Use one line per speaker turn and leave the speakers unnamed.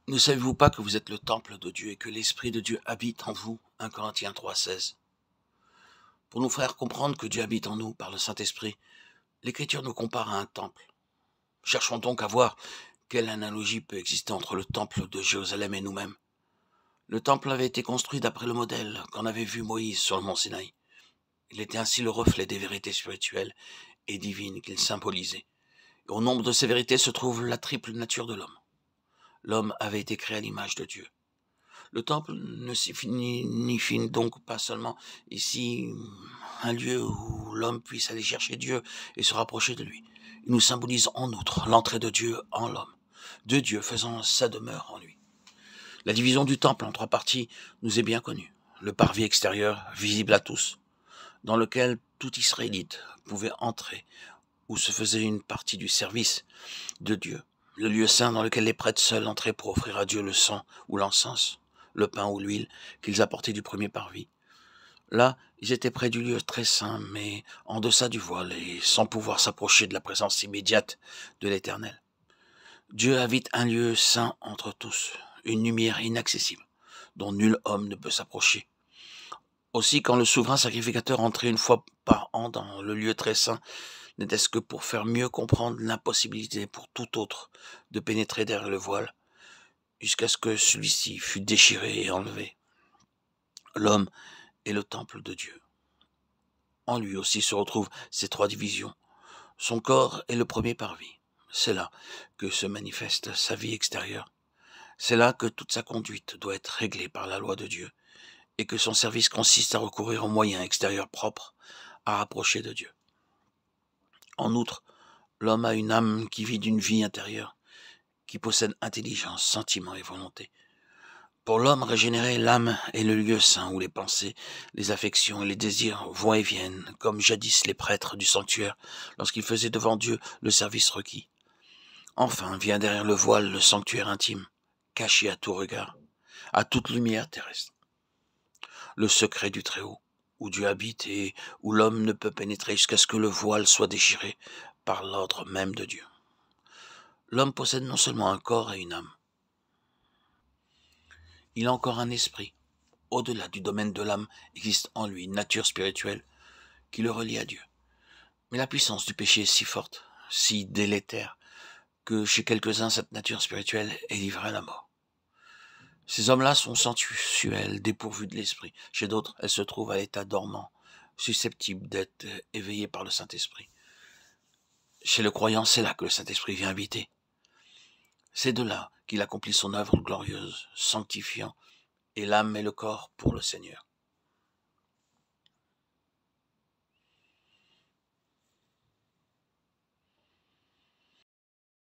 Ne savez-vous pas que vous êtes le temple de Dieu et que l'Esprit de Dieu habite en vous? 1 Corinthiens 3,16. Pour nous faire comprendre que Dieu habite en nous par le Saint-Esprit, l'Écriture nous compare à un temple. Cherchons donc à voir quelle analogie peut exister entre le temple de Jérusalem et nous-mêmes. Le temple avait été construit d'après le modèle qu'en avait vu Moïse sur le mont Sinaï. Il était ainsi le reflet des vérités spirituelles et divines qu'il symbolisait. Et au nombre de ces vérités se trouve la triple nature de l'homme. L'homme avait été créé à l'image de Dieu. Le temple ne signifie donc pas seulement ici un lieu où l'homme puisse aller chercher Dieu et se rapprocher de lui. Il nous symbolise en outre l'entrée de Dieu en l'homme, de Dieu faisant sa demeure en lui. La division du temple en trois parties nous est bien connue. Le parvis extérieur, visible à tous, dans lequel tout Israélite pouvait entrer, où se faisait une partie du service de Dieu. Le lieu saint dans lequel les prêtres seuls entraient pour offrir à Dieu le sang ou l'encens, le pain ou l'huile qu'ils apportaient du premier parvis. Là, ils étaient près du lieu très saint, mais en deçà du voile et sans pouvoir s'approcher de la présence immédiate de l'Éternel. Dieu habite un lieu saint entre tous, une lumière inaccessible, dont nul homme ne peut s'approcher. Aussi, quand le souverain sacrificateur entrait une fois par an dans le lieu très saint, n'était-ce que pour faire mieux comprendre l'impossibilité pour tout autre de pénétrer derrière le voile, jusqu'à ce que celui-ci fût déchiré et enlevé. L'homme est le temple de Dieu. En lui aussi se retrouvent ces trois divisions. Son corps est le premier parvis. C'est là que se manifeste sa vie extérieure. C'est là que toute sa conduite doit être réglée par la loi de Dieu, et que son service consiste à recourir aux moyens extérieurs propres à rapprocher de Dieu. En outre, l'homme a une âme qui vit d'une vie intérieure, qui possède intelligence, sentiment et volonté. Pour l'homme régénéré, l'âme est le lieu saint où les pensées, les affections et les désirs vont et viennent, comme jadis les prêtres du sanctuaire, lorsqu'ils faisaient devant Dieu le service requis. Enfin vient derrière le voile le sanctuaire intime, caché à tout regard, à toute lumière terrestre. Le secret du Très-Haut, où Dieu habite et où l'homme ne peut pénétrer jusqu'à ce que le voile soit déchiré par l'ordre même de Dieu. L'homme possède non seulement un corps et une âme, il a encore un esprit. Au-delà du domaine de l'âme existe en lui une nature spirituelle qui le relie à Dieu. Mais la puissance du péché est si forte, si délétère, que chez quelques-uns cette nature spirituelle est livrée à la mort. Ces hommes-là sont sensuels, dépourvus de l'esprit. Chez d'autres, elles se trouvent à l'état dormant, susceptibles d'être éveillées par le Saint-Esprit. Chez le croyant, c'est là que le Saint-Esprit vient habiter. C'est de là qu'il accomplit son œuvre glorieuse, sanctifiant et l'âme et le corps pour le Seigneur.